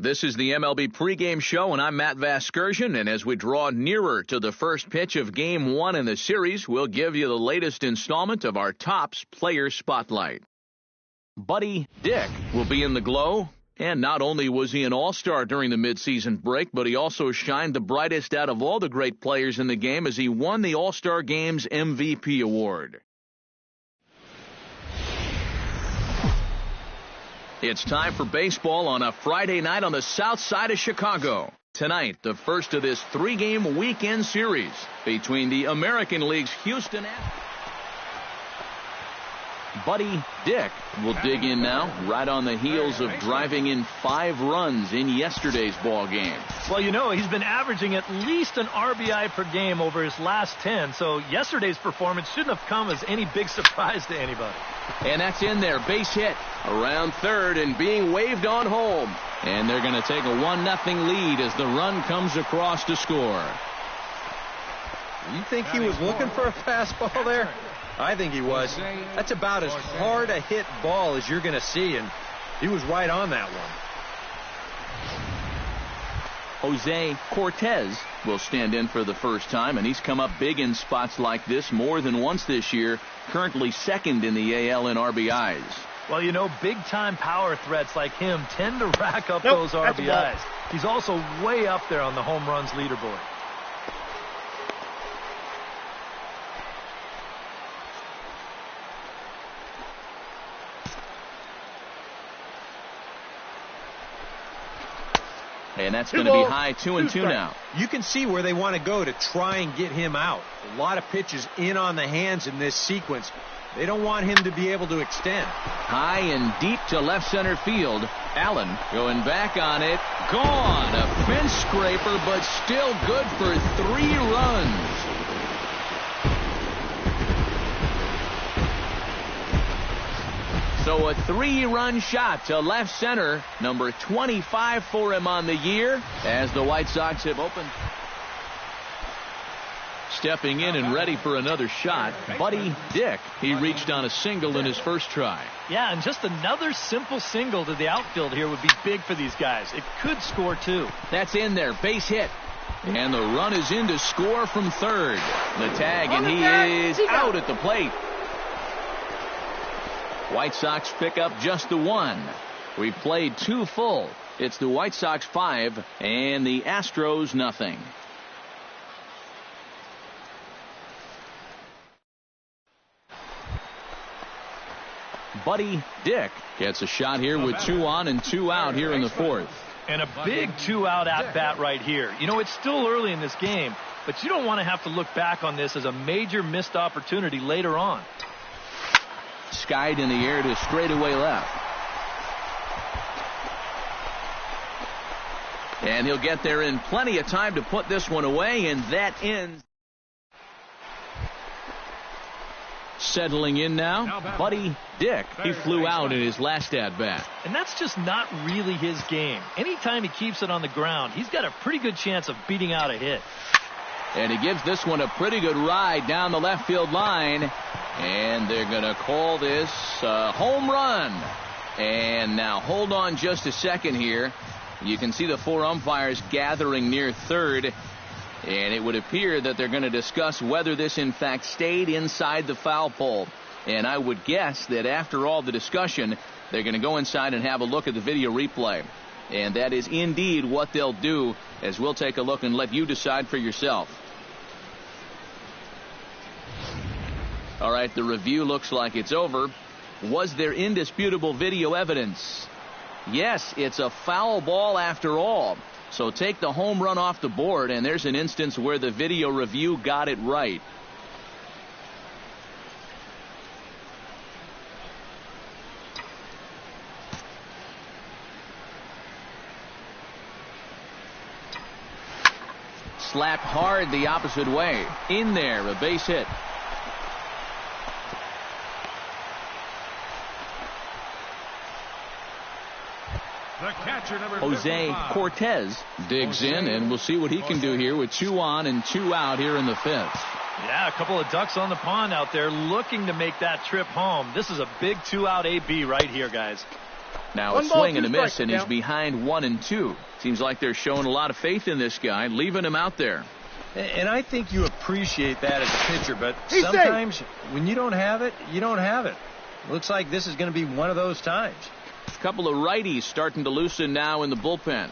This is the MLB pregame show, and I'm Matt Vasgersian, and as we draw nearer to the first pitch of Game 1 in the series, we'll give you the latest installment of our Topps Player Spotlight. Buddy Dick will be in the glow, and not only was he an all-star during the midseason break, but he also shined the brightest out of all the great players in the game as he won the All-Star Game's MVP award. It's time for baseball on a Friday night on the south side of Chicago. Tonight, the first of this three-game weekend series between the American League's Houston Astros. Buddy Dick will dig in now, right on the heels of driving in 5 runs in yesterday's ball game. Well, you know, he's been averaging at least an RBI per game over his last 10, so yesterday's performance shouldn't have come as any big surprise to anybody. And that's in there, base hit around third and being waved on home. And they're going to take a 1-0 lead as the run comes across to score. You think he was looking for a fastball there? I think he was. That's about as hard a hit ball as you're going to see, and he was right on that one. Jose Cortez will stand in for the first time, and he's come up big in spots like this more than once this year, currently second in the AL in RBIs. Well, you know, big-time power threats like him tend to rack up those RBIs. He's also way up there on the home runs leaderboard. And that's going to be high 2-2 now. You can see where they want to go to try and get him out. A lot of pitches in on the hands in this sequence. They don't want him to be able to extend. High and deep to left center field. Allen going back on it. Gone. A fence scraper, but still good for 3 runs. So a 3-run shot to left center, number 25 for him on the year, as the White Sox have opened. Stepping in and ready for another shot, Buddy Dick. He reached on a single in his first try. Yeah, and just another simple single to the outfield here would be big for these guys. It could score too. That's in there, base hit. And the run is in to score from third. The tag, and he is out at the plate. White Sox pick up just the 1. We've played 2 full. It's the White Sox 5 and the Astros nothing. Buddy Dick gets a shot here with 2 on and 2 out here in the 4th. And a big 2-out at-bat right here. You know, it's still early in this game, but you don't want to have to look back on this as a major missed opportunity later on. Skied in the air to straightaway left. And he'll get there in plenty of time to put this one away, and that ends. Settling in now, Buddy Dick. He flew out in his last at-bat. And that's just not really his game. Anytime he keeps it on the ground, he's got a pretty good chance of beating out a hit. And he gives this one a pretty good ride down the left field line. And they're going to call this a home run. And now hold on just a second here. You can see the 4 umpires gathering near third. And it would appear that they're going to discuss whether this in fact stayed inside the foul pole. And I would guess that after all the discussion, they're going to go inside and have a look at the video replay. And that is indeed what they'll do, as we'll take a look and let you decide for yourself. All right, the review looks like it's over. Was there indisputable video evidence? Yes, it's a foul ball after all. So take the home run off the board, and there's an instance where the video review got it right. Slapped hard the opposite way. In there, a base hit. Jose Cortez digs in, and we'll see what he can do here with 2 on and 2 out here in the 5th. Yeah, a couple of ducks on the pond out there looking to make that trip home. This is a big 2-out AB right here, guys. Now a swing and a miss, and he's behind 1-2. Seems like they're showing a lot of faith in this guy, leaving him out there. And I think you appreciate that as a pitcher, but sometimes when you don't have it, you don't have it. Looks like this is going to be one of those times. A couple of righties starting to loosen now in the bullpen.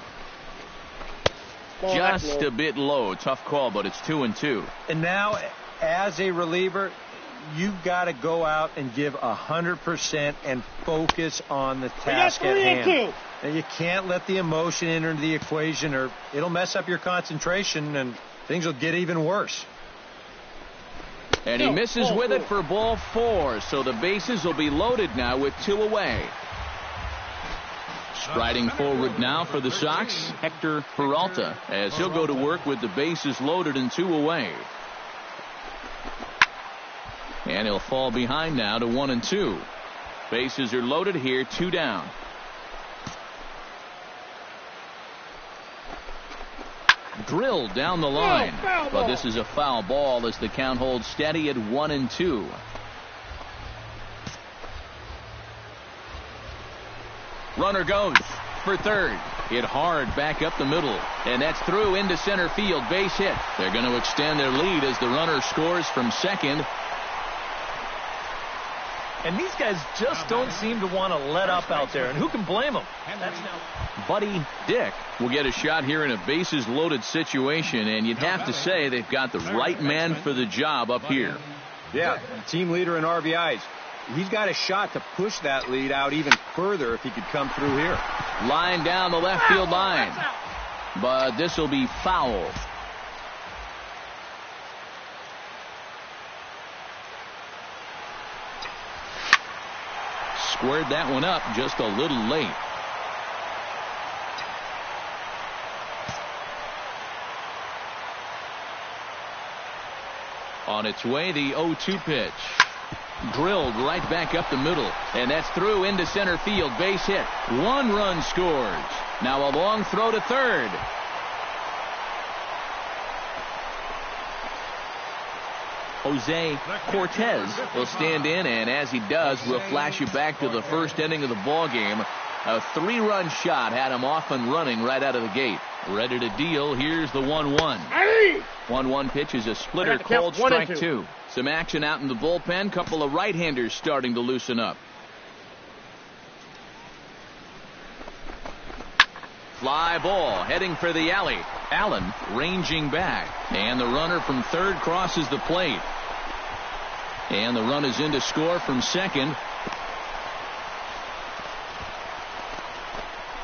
Just a bit low. Tough call, but it's 2-2. And now, as a reliever, you've got to go out and give 100% and focus on the task at hand. And you can't let the emotion enter into the equation, or it'll mess up your concentration, and things will get even worse. And he misses with it for ball 4, so the bases will be loaded now with 2 away. Striding forward now for the Sox, Hector Peralta, as he'll go to work with the bases loaded and 2 away. And he'll fall behind now to 1-2. Bases are loaded here, 2 down. Drilled down the line, but this is a foul ball as the count holds steady at 1-2. Runner goes for third. Hit hard back up the middle, and that's through into center field. Base hit. They're going to extend their lead as the runner scores from second. And these guys just don't seem to want to let up out there, and who can blame them? That's now Buddy Dick will get a shot here in a bases loaded situation, and you'd have to say they've got the right man for the job up here. Yeah, team leader in RBIs. He's got a shot to push that lead out even further if he could come through here. Line down the left field line, but this will be foul. Squared that one up just a little late. On its way, the 0-2 pitch. Drilled right back up the middle, and that's through into center field. Base hit. 1 run scores. Now a long throw to third. Jose Cortez will stand in, and as he does, we'll flash you back to the first inning of the ball game. A 3-run shot had him off and running right out of the gate. Ready to deal. Here's the 1-1. 1-1 pitch is a splitter, called strike 2. Some action out in the bullpen. Couple of right-handers starting to loosen up. Fly ball heading for the alley. Allen ranging back, and the runner from third crosses the plate. And the run is in to score from second.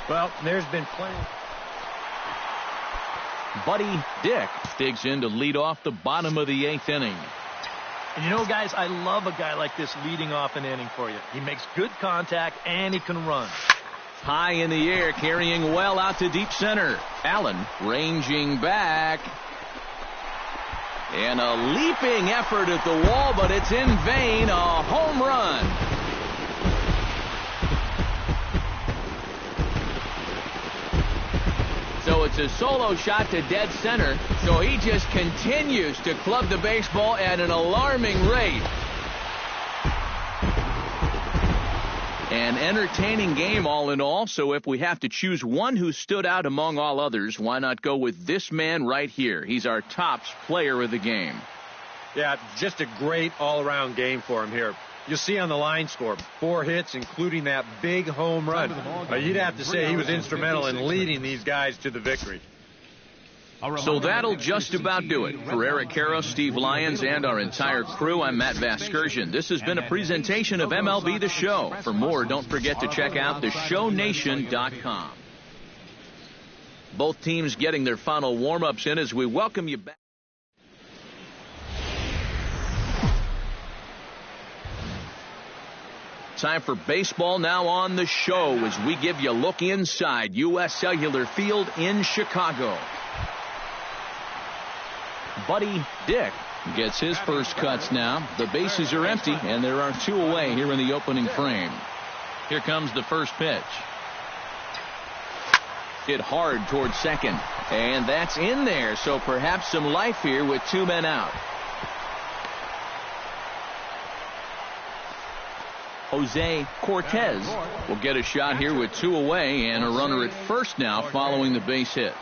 Well, there's been plenty. Buddy Dick digs in to lead off the bottom of the 8th inning. And you know, guys, I love a guy like this leading off an inning for you. He makes good contact, and he can run. High in the air, carrying well out to deep center. Allen ranging back. And a leaping effort at the wall, but it's in vain. A home run. So it's a solo shot to dead center. So he just continues to club the baseball at an alarming rate. An entertaining game all in all, so if we have to choose one who stood out among all others, why not go with this man right here? He's our tops player of the game. Yeah, just a great all-around game for him here. You'll see on the line score, 4 hits, including that big home run. You'd have to say he was instrumental in leading these guys to the victory. So that'll just about do it. For Eric Karros, Steve Lyons, and our entire crew, I'm Matt Vasgersian. This has been a presentation of MLB The Show. For more, don't forget to check out theshownation.com. Both teams getting their final warm-ups in as we welcome you back. Time for baseball now on the show as we give you a look inside U.S. Cellular Field in Chicago. Buddy Dick gets his first cuts now. The bases are empty, and there are 2 away here in the opening frame. Here comes the first pitch. Hit hard towards second, and that's in there, so perhaps some life here with 2 men out. Jose Cortez will get a shot here with 2 away and a runner at first now following the base hit.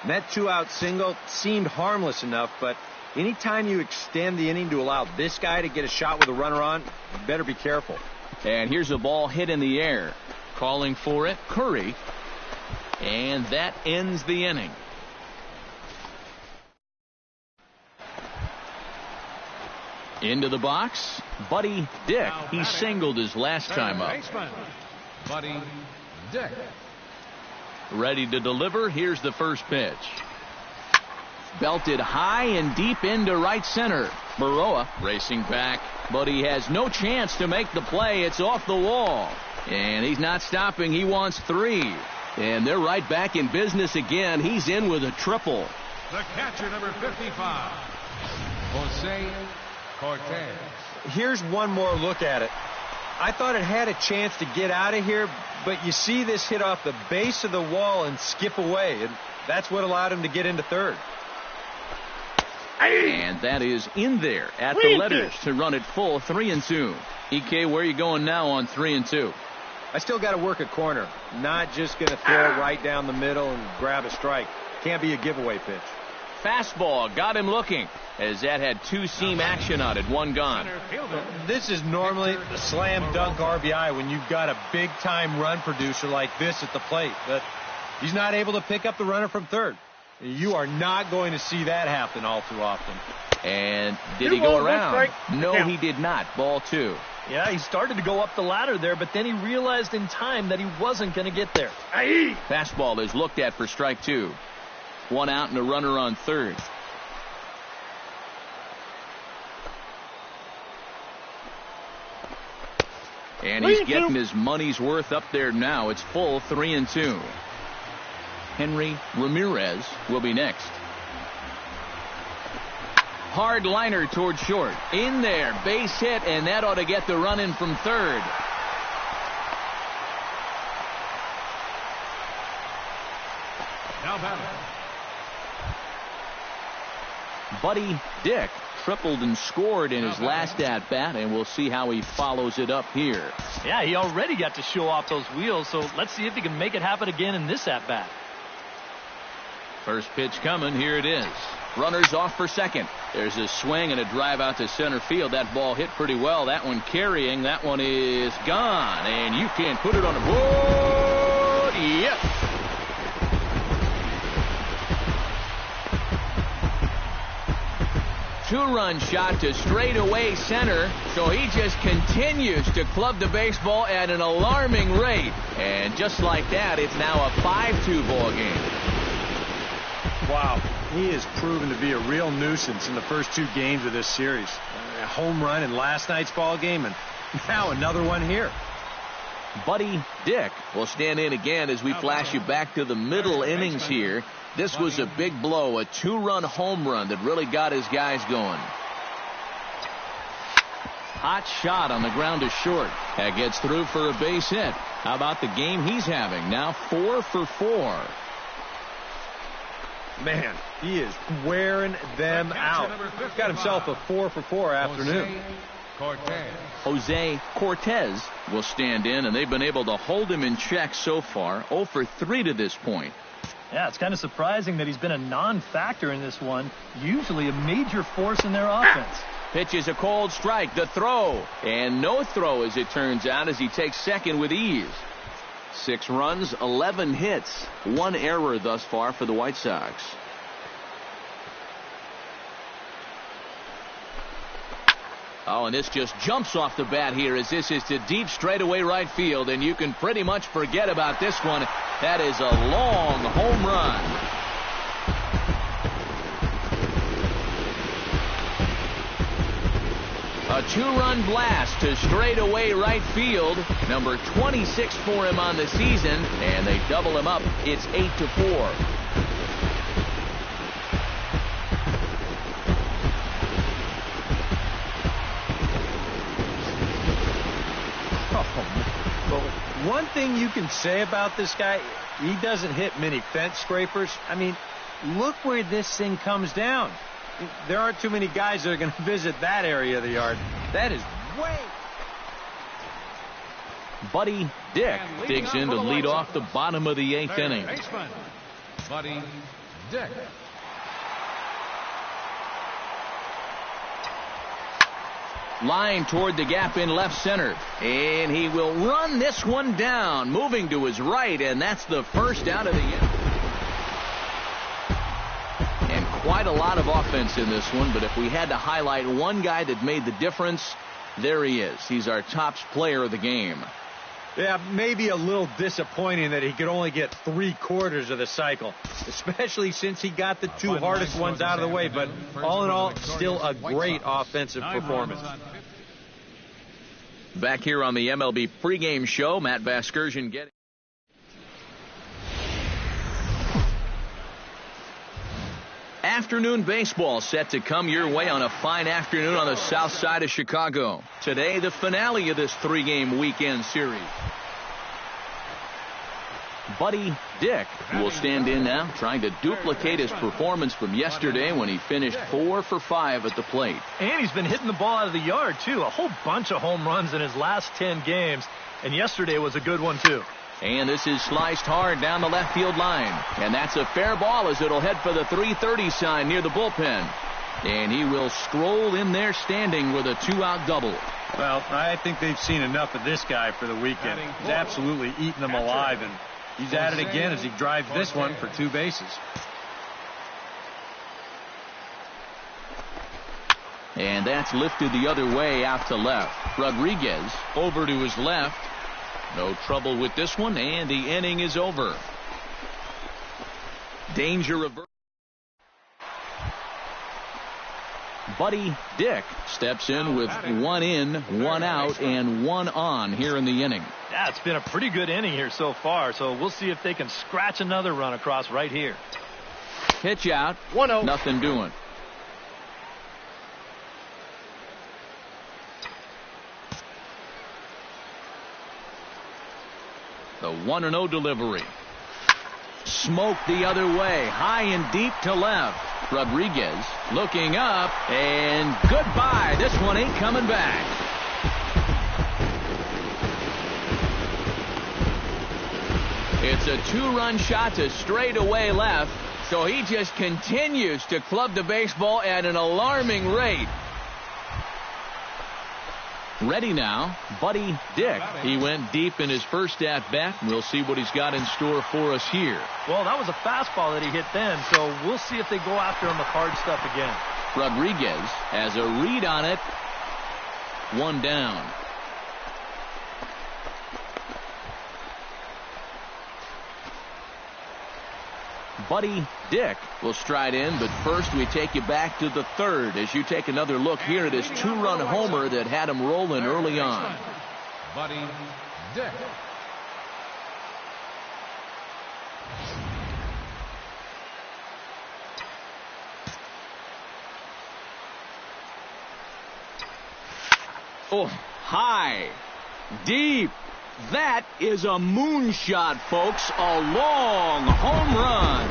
And that 2-out single seemed harmless enough, but anytime you extend the inning to allow this guy to get a shot with a runner on, you better be careful. And here's a ball hit in the air. Calling for it, Curry. And that ends the inning. Into the box, Buddy Dick. He singled his last time up. Buddy Dick. Ready to deliver. Here's the first pitch. Belted high and deep into right center. Baroa racing back, but he has no chance to make the play. It's off the wall. And he's not stopping. He wants 3. And they're right back in business again. He's in with a triple. The catcher, number 55, Jose Cortez. Here's one more look at it. I thought it had a chance to get out of here, but you see this hit off the base of the wall and skip away, and that's what allowed him to get into third. And that is in there at the letters to run it full 3-2. EK, where are you going now on 3-2? I still got to work a corner. Not just going to throw it right down the middle and grab a strike. Can't be a giveaway pitch. Fastball got him looking as that had 2-seam action on it. 1 gone. This is normally a slam dunk RBI when you've got a big time run producer like this at the plate. But he's not able to pick up the runner from third. You are not going to see that happen all too often. And did he go around? No, he did not. Ball 2. Yeah, he started to go up the ladder there, but then he realized in time that he wasn't going to get there. Fastball is looked at for strike 2. 1 out and a runner on third. And he's getting his money's worth up there now. It's full 3-2. Henry Ramirez will be next. Hard liner toward short. In there, base hit, and that ought to get the run in from third. Now batting, Buddy Dick tripled and scored in his last at-bat, and we'll see how he follows it up here. Yeah, he already got to show off those wheels, so let's see if he can make it happen again in this at-bat. First pitch coming. Here it is. Runners off for second. There's a swing and a drive out to center field. That ball hit pretty well. That one carrying. That one is gone. And you can put it on the board. Yep. Two-run shot to straightaway center. So he just continues to club the baseball at an alarming rate. And just like that, it's now a 5-2 ball game. Wow, he has proven to be a real nuisance in the first 2 games of this series. A home run in last night's ball game, and now another one here. Buddy Dick will stand in again as we flash you back to the middle innings here. This was a big blow, a 2-run home run that really got his guys going. Hot shot on the ground to short. That gets through for a base hit. How about the game he's having? Now 4 for 4. Man, he is wearing them out. Got himself a 4 for 4 afternoon. Jose Cortez will stand in, and they've been able to hold him in check so far. 0 for 3 to this point. Yeah, it's kind of surprising that he's been a non-factor in this one. Usually a major force in their offense. Pitch is a cold strike. The throw. And no throw, as it turns out, as he takes second with ease. 6 runs, 11 hits, 1 error thus far for the White Sox. Oh, and this just jumps off the bat here as this is to deep straightaway right field, and you can pretty much forget about this one. That is a long home run. A 2-run blast to straightaway right field. Number 26 for him on the season, and they double him up. It's 8-4. One thing you can say about this guy, he doesn't hit many fence scrapers. I mean, look where this thing comes down. There aren't too many guys that are going to visit that area of the yard. That is way. Buddy Dick digs in to lead off the bottom of the 8th inning. Baseman, Buddy Dick. Line toward the gap in left center. And he will run this one down, moving to his right, and that's the first out of the inning. And quite a lot of offense in this one, but if we had to highlight one guy that made the difference, there he is. He's our top player of the game. Yeah, maybe a little disappointing that he could only get 3/4 of the cycle, especially since he got the two hardest ones out of the way. But all in all, still a great offensive performance. Back here on the MLB pregame show, Matt Vasgersian getting. Afternoon baseball set to come your way on a fine afternoon on the south side of Chicago. Today, the finale of this 3-game weekend series. Buddy Dick will stand in now, trying to duplicate his performance from yesterday when he finished 4 for 5 at the plate. And he's been hitting the ball out of the yard, too. A whole bunch of home runs in his last 10 games. And yesterday was a good one, too. And this is sliced hard down the left field line. And that's a fair ball as it'll head for the 330 sign near the bullpen. And he will stroll in there standing with a 2-out double. Well, I think they've seen enough of this guy for the weekend. He's absolutely eating them alive, and he's at it again as he drives this one for 2 bases. And that's lifted the other way out to left. Rodriguez over to his left. No trouble with this one, and the inning is over. Danger reverse. Buddy Dick steps in with 1 in, 1 out, and 1 on here in the inning. Yeah, it's been a pretty good inning here so far, so we'll see if they can scratch another run across right here. Pitch out. 1-0. Nothing doing. The 1-0 delivery. Smoke the other way. High and deep to left. Rodriguez looking up, and goodbye. This one ain't coming back. It's a 2-run shot to straightaway left, so he just continues to club the baseball at an alarming rate. Ready now, Buddy Dick. He went deep in his first at-bat. We'll see what he's got in store for us here. Well, that was a fastball that he hit then, so we'll see if they go after him with hard stuff again. Rodriguez has a read on it. 1 down. Buddy Dick will stride in, but first we take you back to the 3rd as you take another look here at his 2-run homer that had him rolling early on. Buddy Dick. Oh, high, deep. That is a moonshot, folks. A long home run.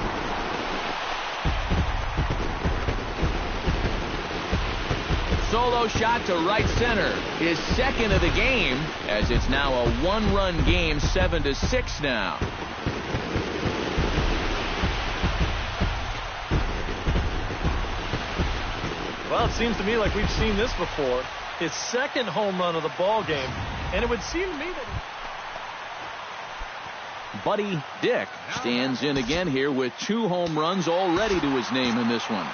Solo shot to right center. His 2nd of the game, as it's now a 1-run game, 7-6 now. Well, it seems to me like we've seen this before. His 2nd home run of the ball game, and it would seem to me that Buddy Dick stands in again here with 2 home runs already to his name in this one.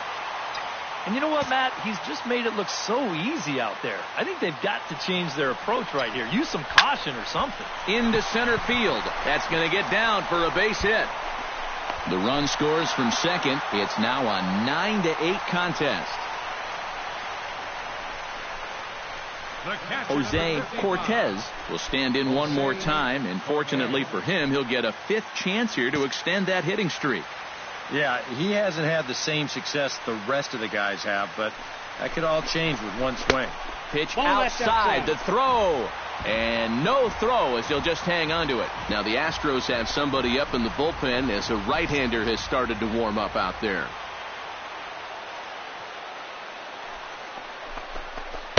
And you know what, Matt? He's just made it look so easy out there. I think they've got to change their approach right here. Use some caution or something. Into center field. That's going to get down for a base hit. The run scores from second. It's now a 9-8 contest. Jose Cortez will stand in one more time, and fortunately for him, he'll get a 5th chance here to extend that hitting streak. Yeah, he hasn't had the same success the rest of the guys have, but that could all change with one swing. Pitch outside, the throw, and no throw as he'll just hang on to it. Now the Astros have somebody up in the bullpen as a right-hander has started to warm up out there.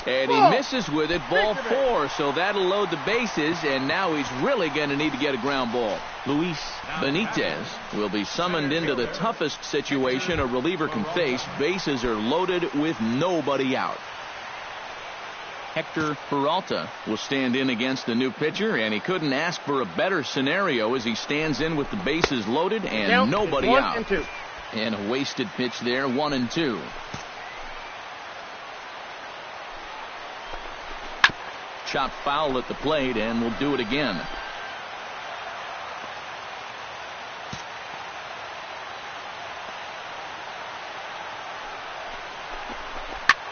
And he misses with it, ball 4, so that'll load the bases, and now he's really going to need to get a ground ball. Luis Benitez will be summoned into the toughest situation a reliever can face. Bases are loaded with nobody out. Hector Peralta will stand in against the new pitcher, and he couldn't ask for a better scenario as he stands in with the bases loaded and nobody out. 1 and 2. And a wasted pitch there, 1 and 2. Shot foul at the plate, and we'll do it again.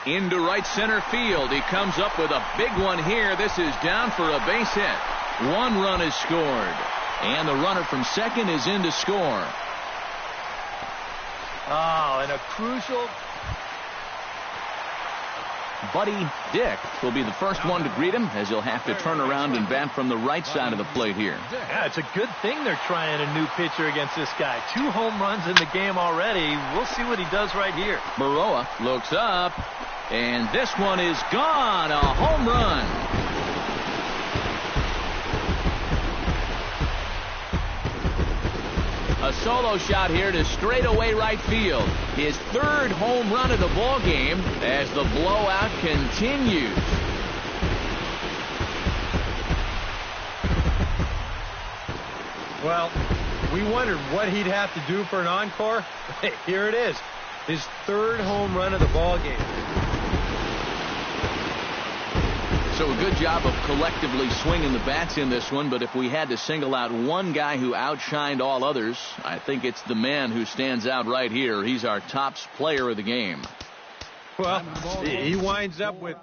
Into right center field. He comes up with a big one here. This is down for a base hit. 1 run is scored. And the runner from second is in to score. Oh, and a crucial... Buddy Dick will be the first one to greet him, as he'll have to turn around and bat from the right side of the plate here. Yeah, it's a good thing they're trying a new pitcher against this guy. 2 home runs in the game already. We'll see what he does right here. Baroa looks up, and this one is gone. A home run. A solo shot here to straightaway right field. His 3rd home run of the ball game as the blowout continues. Well, we wondered what he'd have to do for an encore. Here it is. His 3rd home run of the ball game. So a good job of collectively swinging the bats in this one, but if we had to single out one guy who outshined all others, I think it's the man who stands out right here. He's our top player of the game. Well, he winds up with